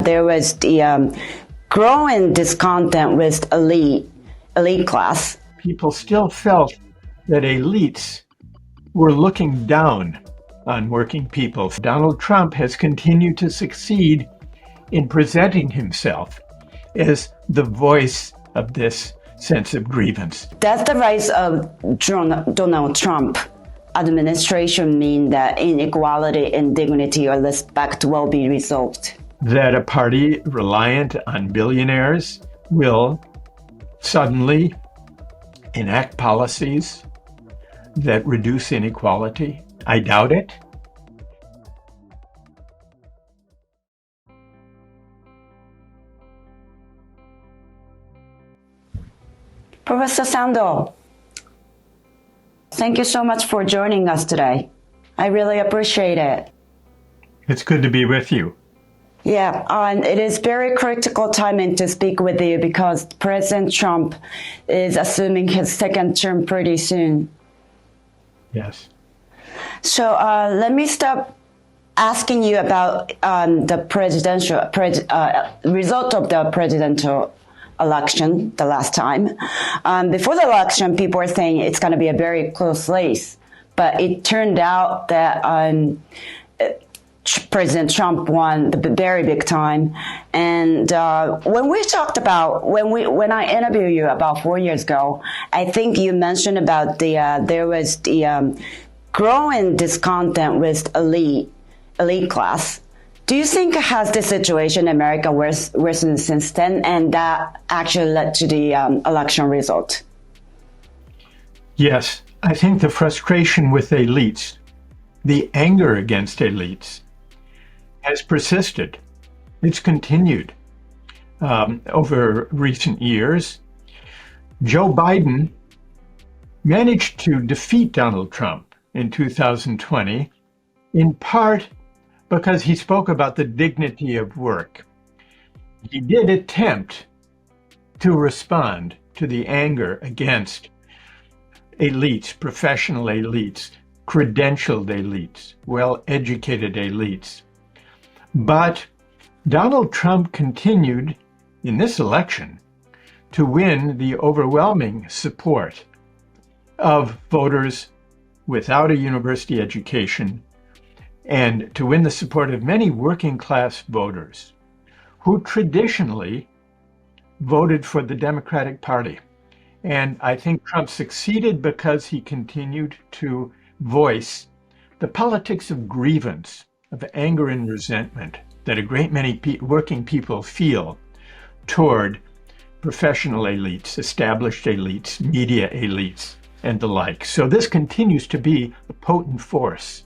there was the growing discontent with elite class. People still felt that elites were looking down on working people. Donald Trump has continued to succeed in presenting himself as the voice of this sense of grievance. Does the rise of Donald Trump administration mean that inequality and dignity or respect will be resolved? That a party reliant on billionaires will suddenly enact policies that reduce inequality? I doubt it. Professor Sandel, thank you so much for joining us today. I really appreciate it. It's good to be with you. Yeah, and it is very critical timing to speak with you because President Trump is assuming his second term pretty soon. Yes. So let me start asking you about the result of the presidential election the last time. Before the election, people were saying it's going to be a very close race, but it turned out that President Trump won the very big time. And when we talked about, when I interviewed you about 4 years ago, I think you mentioned about there was the growing discontent with elite class. Do you think has the situation in America worsened since then, and that actually led to the election result? Yes, I think the frustration with elites, the anger against elites, has persisted. It's continued over recent years. Joe Biden managed to defeat Donald Trump in 2020, in part because he spoke about the dignity of work. He did attempt to respond to the anger against elites, professional elites, credentialed elites, well-educated elites. But Donald Trump continued in this election to win the overwhelming support of voters without a university education and to win the support of many working class voters who traditionally voted for the Democratic Party. And I think Trump succeeded because he continued to voice the politics of grievance, of anger and resentment that a great many working people feel toward professional elites, established elites, media elites, and the like. So this continues to be a potent force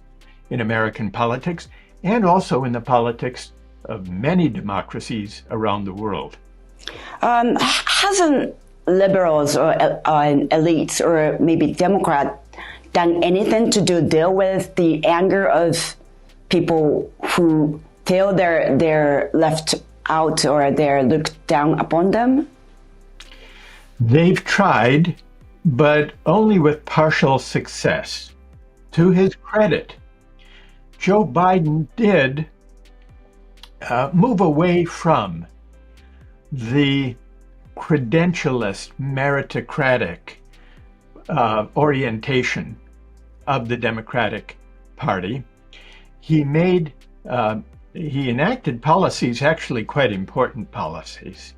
in American politics and also in the politics of many democracies around the world. Hasn't liberals or elites or maybe Democrats done anything to deal with the anger of people who feel they're left out or they're looked down upon them? They've tried, but only with partial success. To his credit, Joe Biden did move away from the credentialist, meritocratic orientation of the Democratic Party. He enacted policies, actually quite important policies,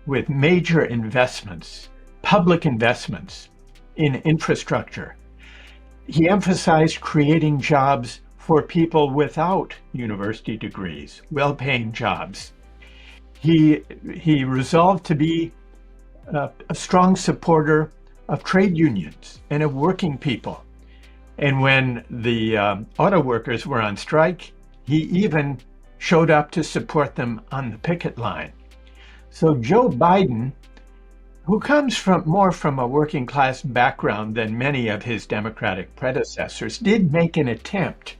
with major investments, public investments in infrastructure. He emphasized creating jobs for people without university degrees, well-paying jobs. He resolved to be a strong supporter of trade unions and of working people. And when the auto workers were on strike, he even showed up to support them on the picket line. So Joe Biden, who comes more from a working class background than many of his Democratic predecessors, did make an attempt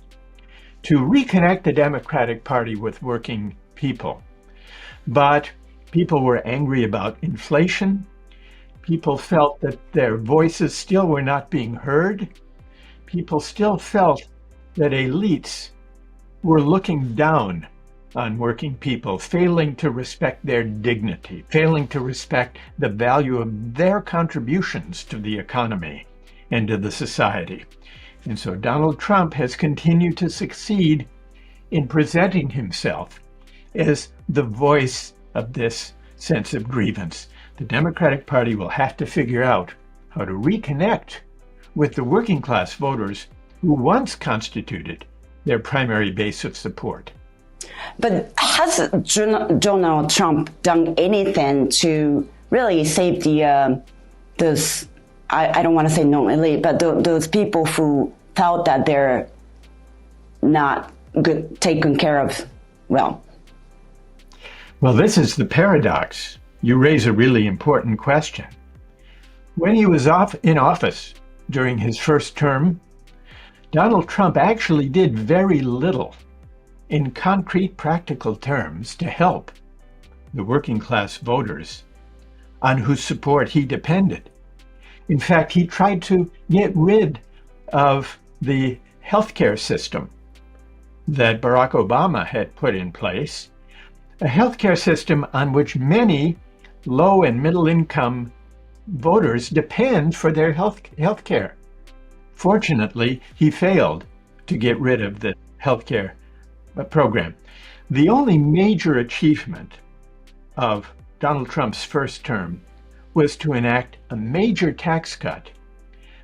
to reconnect the Democratic Party with working people. But people were angry about inflation. People felt that their voices still were not being heard. People still felt that elites were looking down on working people, failing to respect their dignity, failing to respect the value of their contributions to the economy and to the society. And so Donald Trump has continued to succeed in presenting himself as the voice of this sense of grievance. The Democratic Party will have to figure out how to reconnect with the working class voters who once constituted their primary base of support. But has Donald Trump done anything to really save those, I don't want to say non-elite, but those people who felt that they're not good, taken care of well? Well, this is the paradox. You raise a really important question. When he was in office during his first term, Donald Trump actually did very little in concrete, practical terms to help the working class voters on whose support he depended. In fact, he tried to get rid of the healthcare system that Barack Obama had put in place, a healthcare system on which many low and middle income voters depend for their health care. Fortunately, he failed to get rid of the healthcare program. The only major achievement of Donald Trump's first term was to enact a major tax cut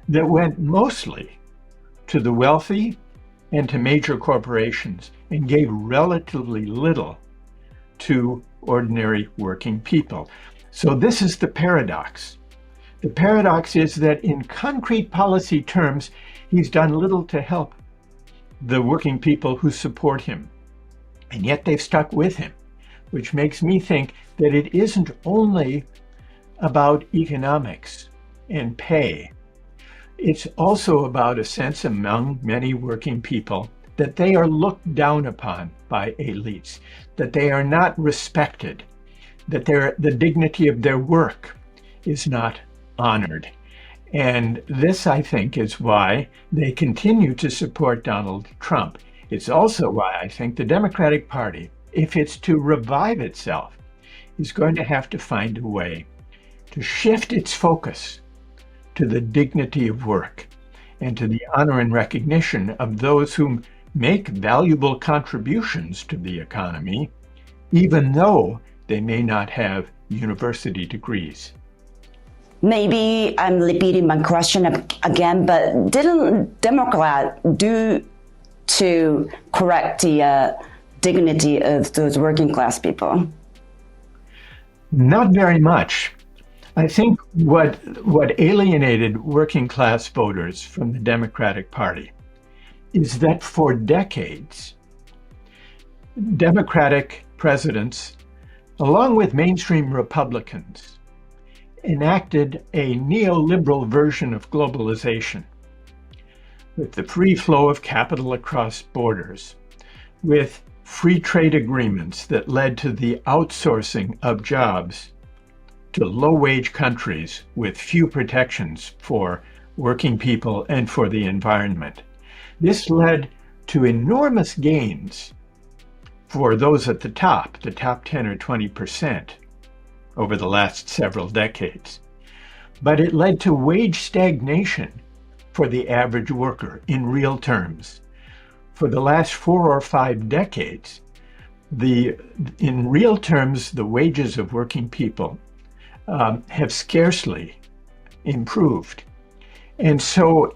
that went mostly to the wealthy and to major corporations and gave relatively little to ordinary working people. So this is the paradox. The paradox is that in concrete policy terms, he's done little to help the working people who support him. And yet they've stuck with him, which makes me think that it isn't only about economics and pay. It's also about a sense among many working people that they are looked down upon by elites, that they are not respected, that the dignity of their work is not honored. And this, I think, is why they continue to support Donald Trump. It's also why I think the Democratic Party, if it's to revive itself, is going to have to find a way to shift its focus to the dignity of work and to the honor and recognition of those who make valuable contributions to the economy, even though they may not have university degrees. Maybe I'm repeating my question again, but didn't Democrats do to correct the dignity of those working class people? Not very much. I think what alienated working class voters from the Democratic Party is that for decades, Democratic presidents, along with mainstream Republicans, enacted a neoliberal version of globalization with the free flow of capital across borders, with free trade agreements that led to the outsourcing of jobs to low-wage countries with few protections for working people and for the environment. This led to enormous gains for those at the top 10 or 20% over the last several decades. But it led to wage stagnation for the average worker in real terms. For the last 4 or 5 decades, in real terms, the wages of working people have scarcely improved. And so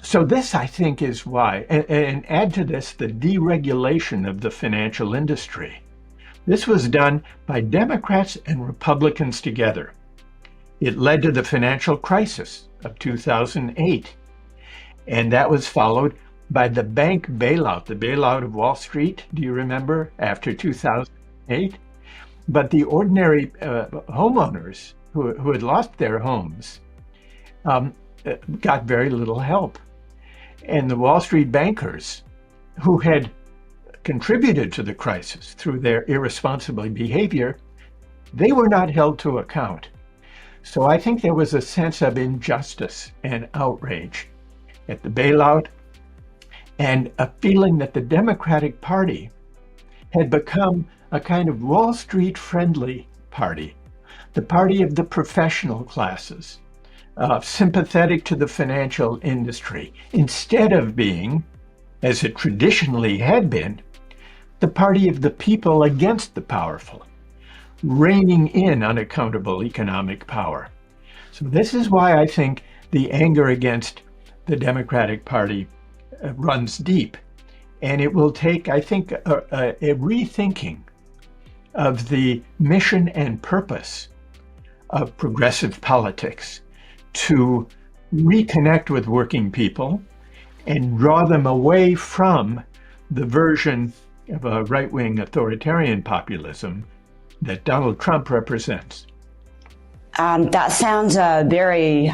so this, I think, is why, and add to this the deregulation of the financial industry. This was done by Democrats and Republicans together. It led to the financial crisis of 2008. And that was followed by the bank bailout, the bailout of Wall Street, do you remember, after 2008? But the ordinary homeowners who had lost their homes got very little help. And the Wall Street bankers who had contributed to the crisis through their irresponsible behavior, they were not held to account. So I think there was a sense of injustice and outrage at the bailout and a feeling that the Democratic Party had become a kind of Wall Street friendly party, the party of the professional classes, sympathetic to the financial industry, instead of being, as it traditionally had been, the party of the people against the powerful, reining in unaccountable economic power. So this is why I think the anger against the Democratic Party runs deep. And it will take, I think, a rethinking of the mission and purpose of progressive politics to reconnect with working people and draw them away from the version of a right-wing authoritarian populism that Donald Trump represents. That sounds a very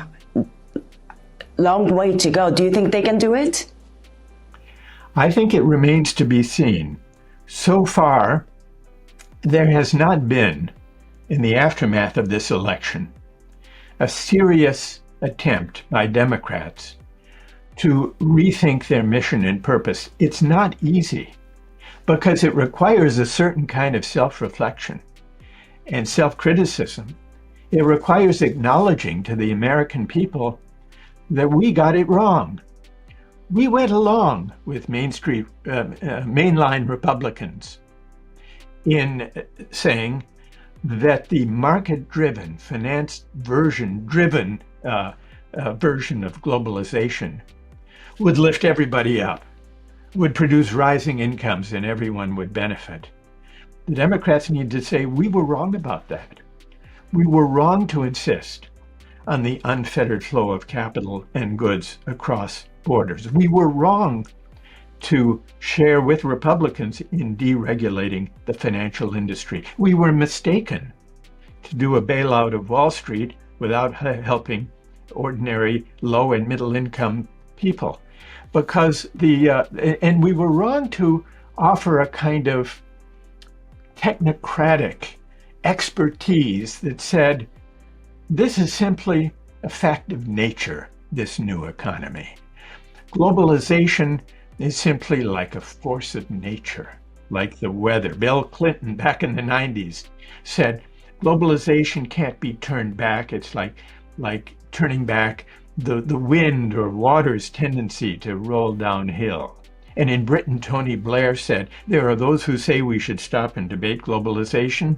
long way to go. Do you think they can do it? I think it remains to be seen. So far, there has not been, in the aftermath of this election, a serious attempt by Democrats to rethink their mission and purpose. It's not easy because it requires a certain kind of self-reflection and self-criticism. It requires acknowledging to the American people that we got it wrong. We went along with mainline Republicans in saying that the market-driven, finance-driven version of globalization would lift everybody up, would produce rising incomes, and everyone would benefit. The Democrats need to say, we were wrong about that. We were wrong to insist on the unfettered flow of capital and goods across borders. We were wrong to share with Republicans in deregulating the financial industry. We were mistaken to do a bailout of Wall Street without helping ordinary low and middle income people. Because and we were wrong to offer a kind of technocratic expertise that said, this is simply a fact of nature, this new economy. Globalization is simply like a force of nature, like the weather. Bill Clinton, back in the 90s, said, globalization can't be turned back. It's like turning back the wind or water's tendency to roll downhill. And in Britain, Tony Blair said, there are those who say we should stop and debate globalization.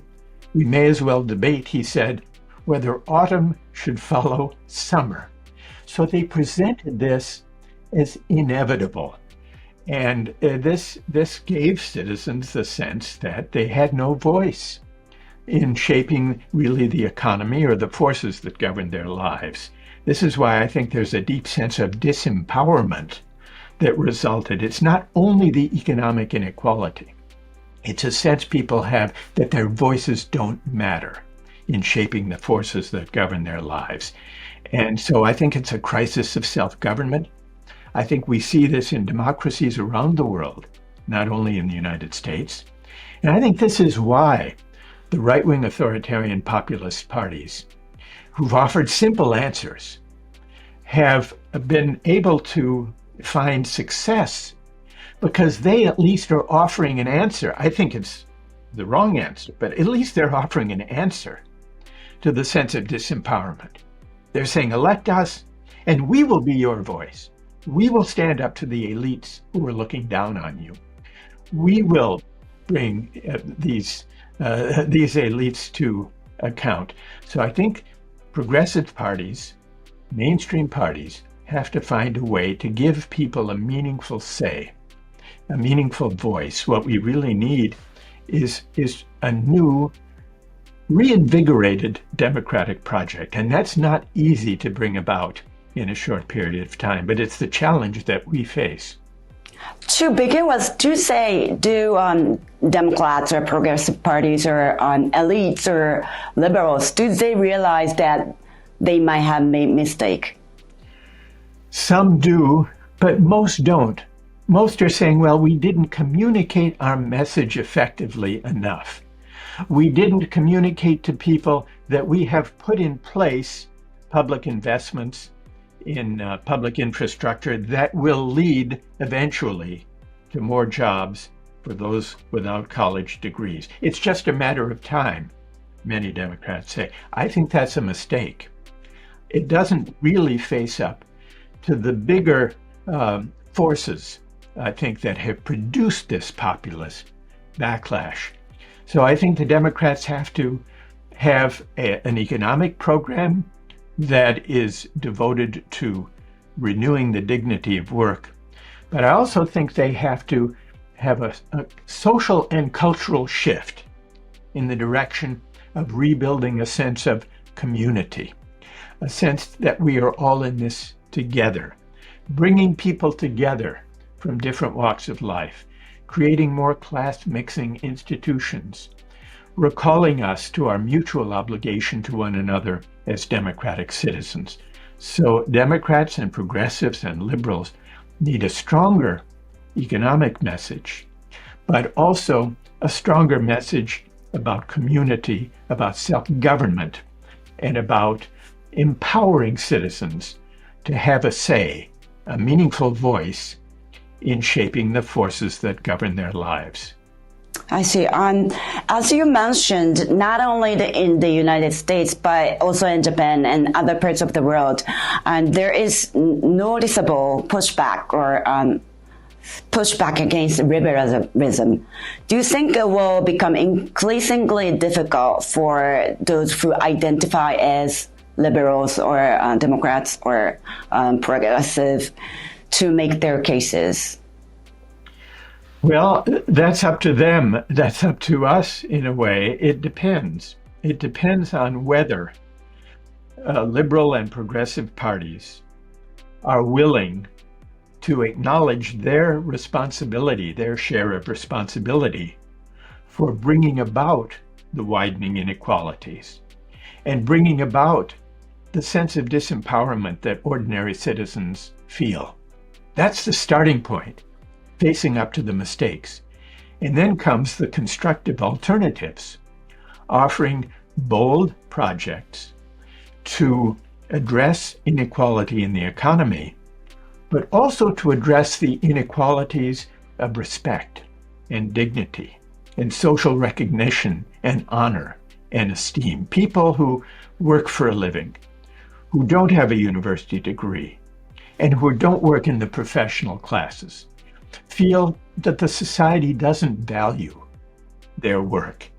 We may as well debate, he said, whether autumn should follow summer. So they presented this as inevitable. And this gave citizens the sense that they had no voice in shaping really the economy or the forces that govern their lives. This is why I think there's a deep sense of disempowerment that resulted. It's not only the economic inequality, it's a sense people have that their voices don't matter in shaping the forces that govern their lives. And so I think it's a crisis of self-government. I think we see this in democracies around the world, not only in the United States. And I think this is why the right-wing authoritarian populist parties who've offered simple answers have been able to find success because they at least are offering an answer. I think it's the wrong answer, but at least they're offering an answer to the sense of disempowerment. They're saying, elect us and we will be your voice. We will stand up to the elites who are looking down on you. We will bring these elites to account. So I think progressive parties, mainstream parties, have to find a way to give people a meaningful say, a meaningful voice. What we really need is a new, reinvigorated democratic project. And that's not easy to bring about in a short period of time, but it's the challenge that we face. To begin with, do Democrats or progressive parties or elites or liberals, do they realize that they might have made a mistake? Some do, but most don't. Most are saying, well, we didn't communicate our message effectively enough. We didn't communicate to people that we have put in place public investments in public infrastructure that will lead eventually to more jobs for those without college degrees. It's just a matter of time, many Democrats say. I think that's a mistake. It doesn't really face up to the bigger forces, I think, that have produced this populist backlash. So I think the Democrats have to have an economic program that is devoted to renewing the dignity of work. But I also think they have to have a social and cultural shift in the direction of rebuilding a sense of community, a sense that we are all in this together, bringing people together from different walks of life, creating more class-mixing institutions, recalling us to our mutual obligation to one another as democratic citizens. So Democrats and progressives and liberals need a stronger economic message, but also a stronger message about community, about self-government, and about empowering citizens to have a say, a meaningful voice in shaping the forces that govern their lives. I see. As you mentioned, not only in the United States, but also in Japan and other parts of the world, there is noticeable pushback or pushback against liberalism. Do you think it will become increasingly difficult for those who identify as liberals or Democrats or progressive to make their cases? Well, that's up to them. That's up to us in a way. It depends. It depends on whether liberal and progressive parties are willing to acknowledge their responsibility, their share of responsibility for bringing about the widening inequalities and bringing about the sense of disempowerment that ordinary citizens feel. That's the starting point, facing up to the mistakes. And then comes the constructive alternatives, offering bold projects to address inequality in the economy, but also to address the inequalities of respect and dignity and social recognition and honor and esteem. People who work for a living, who don't have a university degree, and who don't work in the professional classes, feel that the society doesn't value their work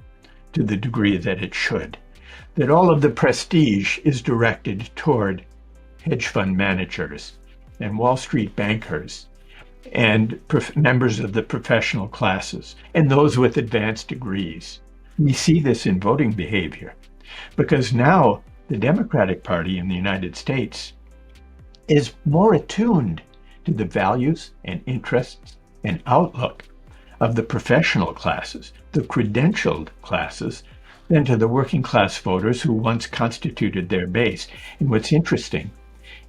to the degree that it should, that all of the prestige is directed toward hedge fund managers and Wall Street bankers and members of the professional classes and those with advanced degrees. We see this in voting behavior because now the Democratic Party in the United States is more attuned to the values and interests and outlook of the professional classes, the credentialed classes, than to the working class voters who once constituted their base. And what's interesting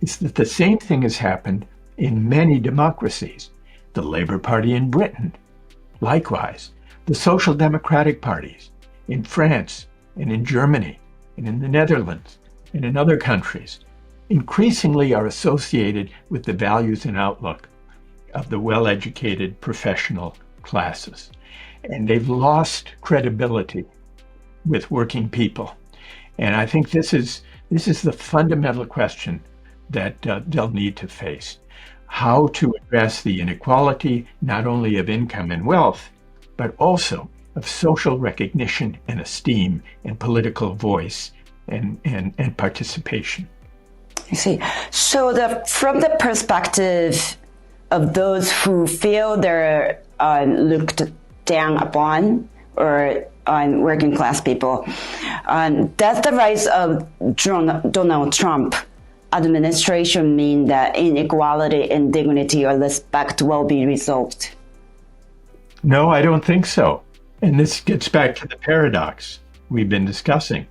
is that the same thing has happened in many democracies. The Labour Party in Britain, likewise, the Social Democratic parties in France and in Germany and in the Netherlands and in other countries increasingly are associated with the values and outlook of the well-educated professional classes. And they've lost credibility with working people. And I think this is the fundamental question that they'll need to face. How to address the inequality, not only of income and wealth, but also of social recognition and esteem and political voice and participation. I see. So from the perspective of those who feel they're looked down upon, or on working class people, does the rise of Donald Trump administration mean that inequality and dignity or respect will be resolved? No, I don't think so. And this gets back to the paradox we've been discussing.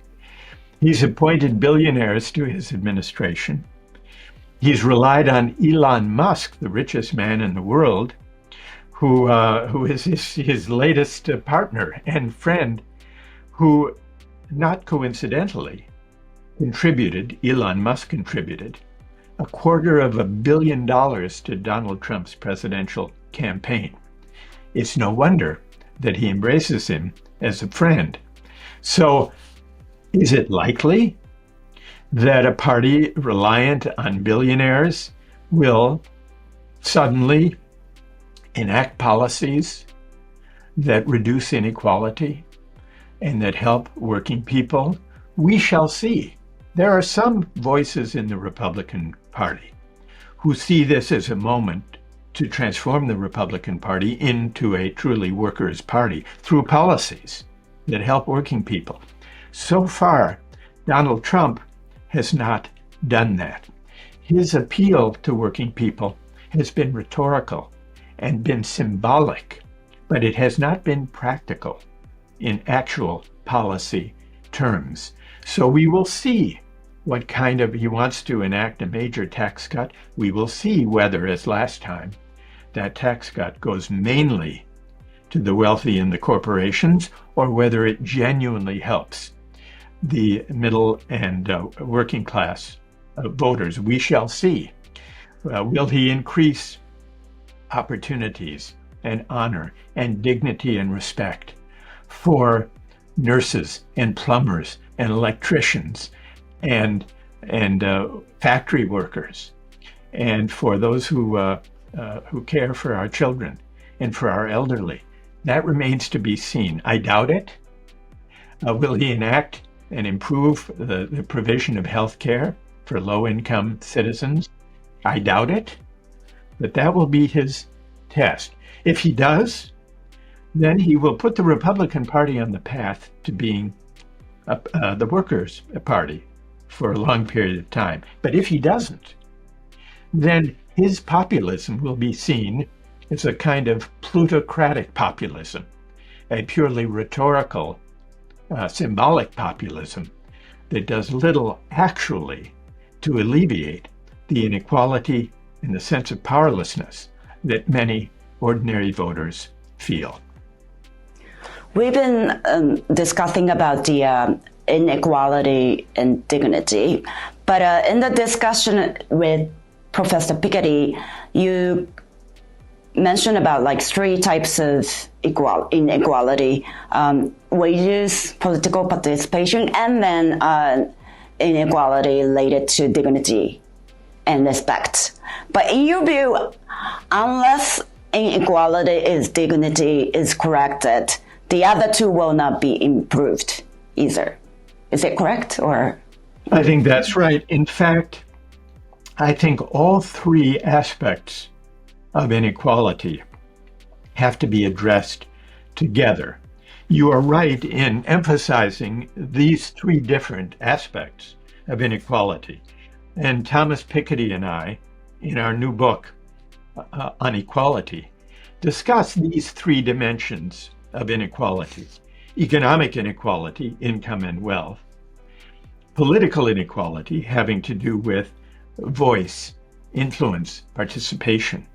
He's appointed billionaires to his administration. He's relied on Elon Musk, the richest man in the world, who is his latest partner and friend, who, not coincidentally, Elon Musk contributed $250 million to Donald Trump's presidential campaign. it's no wonder that he embraces him as a friend. So is it likely that a party reliant on billionaires will suddenly enact policies that reduce inequality and that help working people? We shall see. There are some voices in the Republican Party who see this as a moment to transform the Republican Party into a truly workers' party through policies that help working people. So far, Donald Trump has not done that. His appeal to working people has been rhetorical and been symbolic, but it has not been practical in actual policy terms. So we will see what kind of, he wants to enact a major tax cut. We will see whether, as last time, that tax cut goes mainly to the wealthy and the corporations, or whether it genuinely helps the middle and working class voters. We shall see. Will he increase opportunities and honor and dignity and respect for nurses and plumbers and electricians and factory workers, and for those who care for our children and for our elderly? That remains to be seen. I doubt it. Will he enact and improve the provision of health care for low-income citizens? I doubt it, but that will be his test. If he does, then he will put the Republican Party on the path to being the Workers' Party for a long period of time. But if he doesn't, then his populism will be seen as a kind of plutocratic populism, a purely rhetorical, symbolic populism that does little actually to alleviate the inequality and the sense of powerlessness that many ordinary voters feel. We've been discussing about the inequality and dignity, but in the discussion with Professor Piketty, you mentioned about like three types of inequality: wages, political participation, and then inequality related to dignity and respect. But in your view, unless inequality is dignity is corrected, the other two will not be improved either. Is it correct? Or I think that's right. In fact, I think all three aspects of inequality have to be addressed together. You are right in emphasizing these three different aspects of inequality. And Thomas Piketty and I, in our new book on equality, discuss these three dimensions of inequality: economic inequality, income and wealth; political inequality, having to do with voice, influence, participation;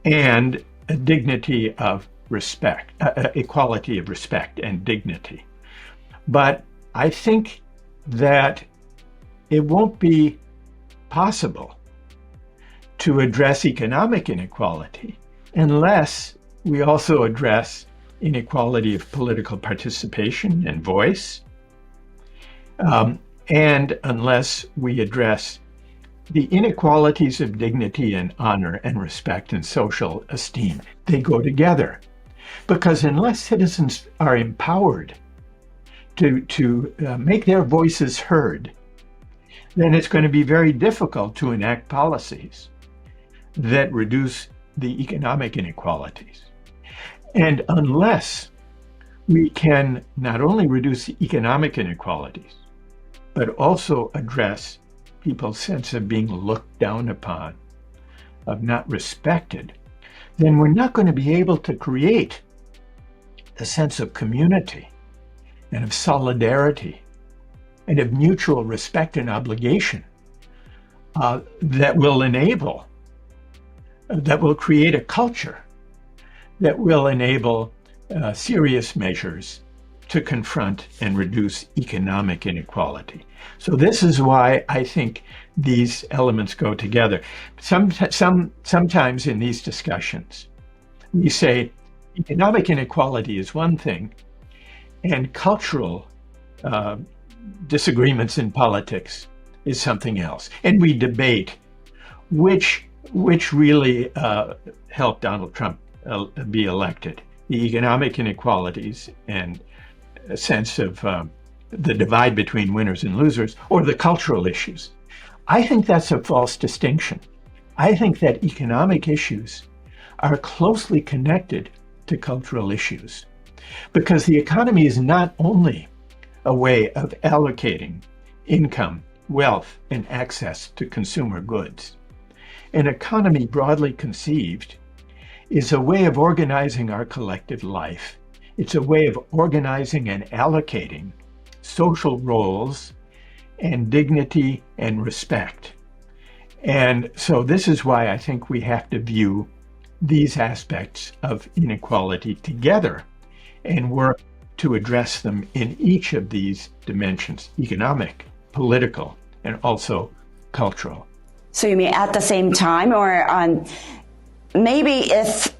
and a dignity of respect, equality of respect and dignity. But I think that it won't be possible to address economic inequality unless we also address inequality of political participation and voice, and unless we address the inequalities of dignity and honor and respect and social esteem. They go together, because unless citizens are empowered to make their voices heard, then it's going to be very difficult to enact policies that reduce the economic inequalities. And unless we can not only reduce economic inequalities, but also address people's sense of being looked down upon, of not respected, then we're not going to be able to create a sense of community and of solidarity and of mutual respect and obligation that will create a culture that will enable serious measures to confront and reduce economic inequality. So this is why I think these elements go together. Sometimes in these discussions, we say economic inequality is one thing, and cultural uh, disagreements in politics is something else. And we debate which really helped Donald Trump be elected: the economic inequalities and a sense of the divide between winners and losers, or the cultural issues. I think that's a false distinction. I think that economic issues are closely connected to cultural issues, because the economy is not only a way of allocating income, wealth, and access to consumer goods. An economy, broadly conceived, is a way of organizing our collective life. It's a way of organizing and allocating social roles and dignity and respect. And so this is why I think we have to view these aspects of inequality together and work to address them in each of these dimensions: economic, political, and also cultural. So you mean at the same time, or maybe if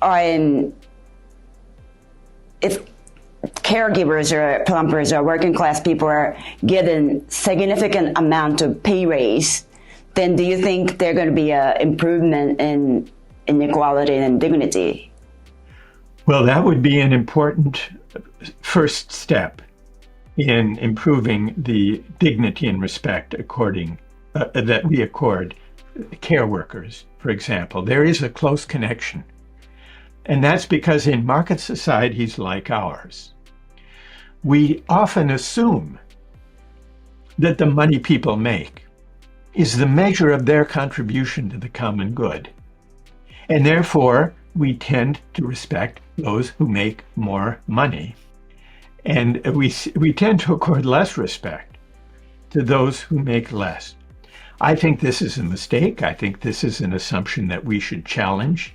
caregivers or plumbers or working class people are given significant amount of pay raise, then do you think there's going to be an improvement in inequality and dignity? Well, that would be an important first step in improving the dignity and respect that we accord care workers, for example. There is a close connection. And that's because in market societies like ours, we often assume that the money people make is the measure of their contribution to the common good. And therefore, we tend to respect those who make more money. And we tend to accord less respect to those who make less. I think this is a mistake. I think this is an assumption that we should challenge.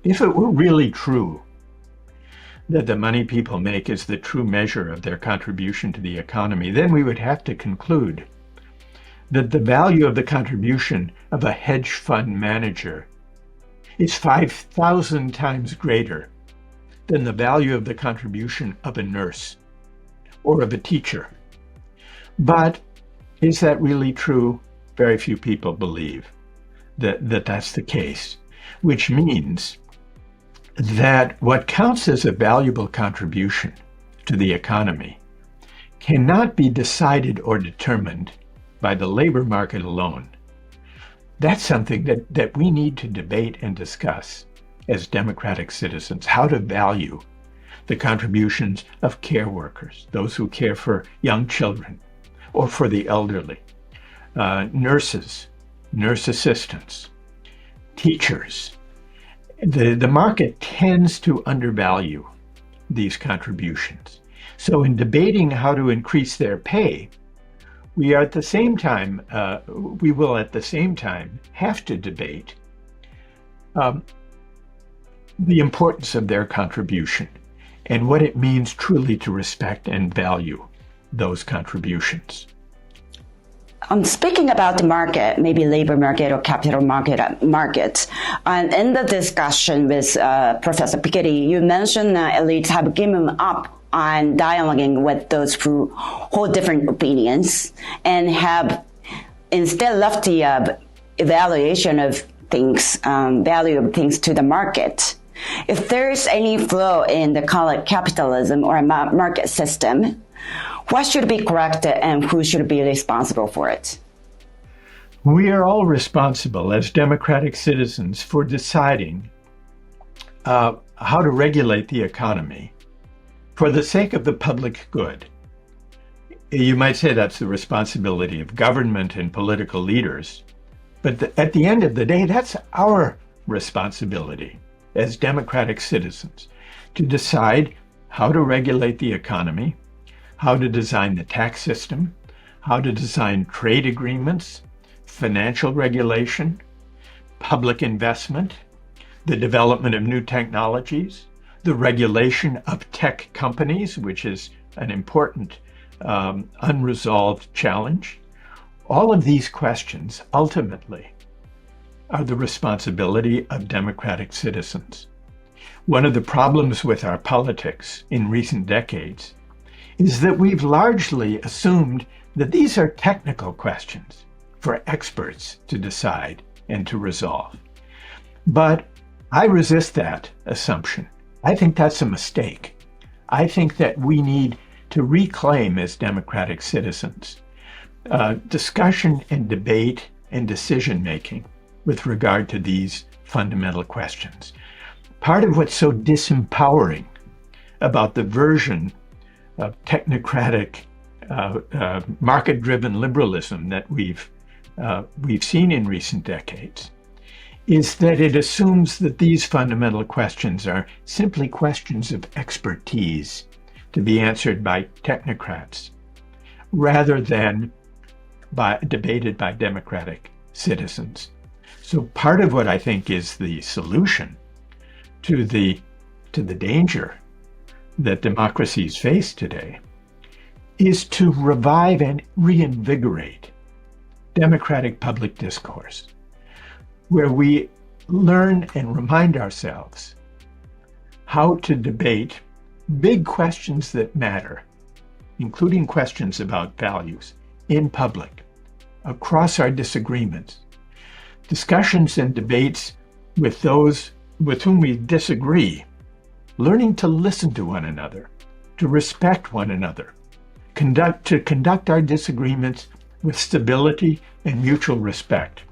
If it were really true that the money people make is the true measure of their contribution to the economy, then we would have to conclude that the value of the contribution of a hedge fund manager is 5,000 times greater than the value of the contribution of a nurse or of a teacher. But is that really true? Very few people believe that that's the case, which means that what counts as a valuable contribution to the economy cannot be decided or determined by the labor market alone. That's something that we need to debate and discuss as democratic citizens: how to value the contributions of care workers, those who care for young children or for the elderly, nurses, nurse assistants, teachers. The market tends to undervalue these contributions. So in debating how to increase their pay, we will at the same time have to debate the importance of their contribution and what it means truly to respect and value those contributions. Speaking about the market, maybe labor market or capital markets, and in the discussion with Professor Piketty, you mentioned that elites have given up on dialoguing with those who hold different opinions and have instead left the evaluation of things, value of things to the market. If there is any flaw in the current capitalism or market system, what should be corrected and who should be responsible for it? We are all responsible as democratic citizens for deciding how to regulate the economy for the sake of the public good. You might say that's the responsibility of government and political leaders, but at the end of the day, that's our responsibility as democratic citizens to decide how to regulate the economy, how to design the tax system, how to design trade agreements, financial regulation, public investment, the development of new technologies, the regulation of tech companies, which is an important unresolved challenge. All of these questions ultimately are the responsibility of democratic citizens. One of the problems with our politics in recent decades is that we've largely assumed that these are technical questions for experts to decide and to resolve. But I resist that assumption. I think that's a mistake. I think that we need to reclaim as democratic citizens discussion and debate and decision-making with regard to these fundamental questions. Part of what's so disempowering about the version of technocratic, market-driven liberalism that we've seen in recent decades is that it assumes that these fundamental questions are simply questions of expertise to be answered by technocrats, rather than debated by democratic citizens. So part of what I think is the solution to the danger that democracies face today is to revive and reinvigorate democratic public discourse, where we learn and remind ourselves how to debate big questions that matter, including questions about values, in public, across our disagreements. Discussions and debates with those with whom we disagree, learning to listen to one another, to respect one another, to conduct our disagreements with stability and mutual respect.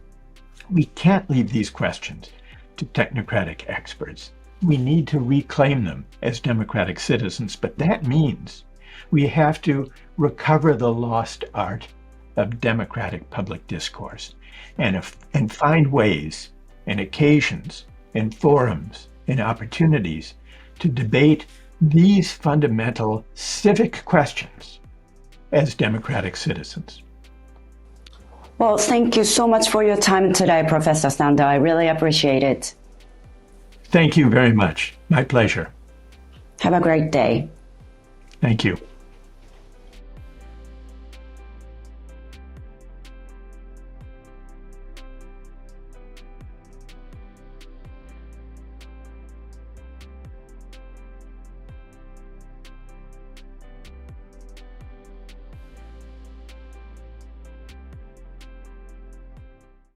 We can't leave these questions to technocratic experts. We need to reclaim them as democratic citizens, but that means we have to recover the lost art of democratic public discourse and find ways and occasions and forums and opportunities to debate these fundamental civic questions as democratic citizens. Well, thank you so much for your time today, Professor Sando. I really appreciate it. Thank you very much. My pleasure. Have a great day. Thank you.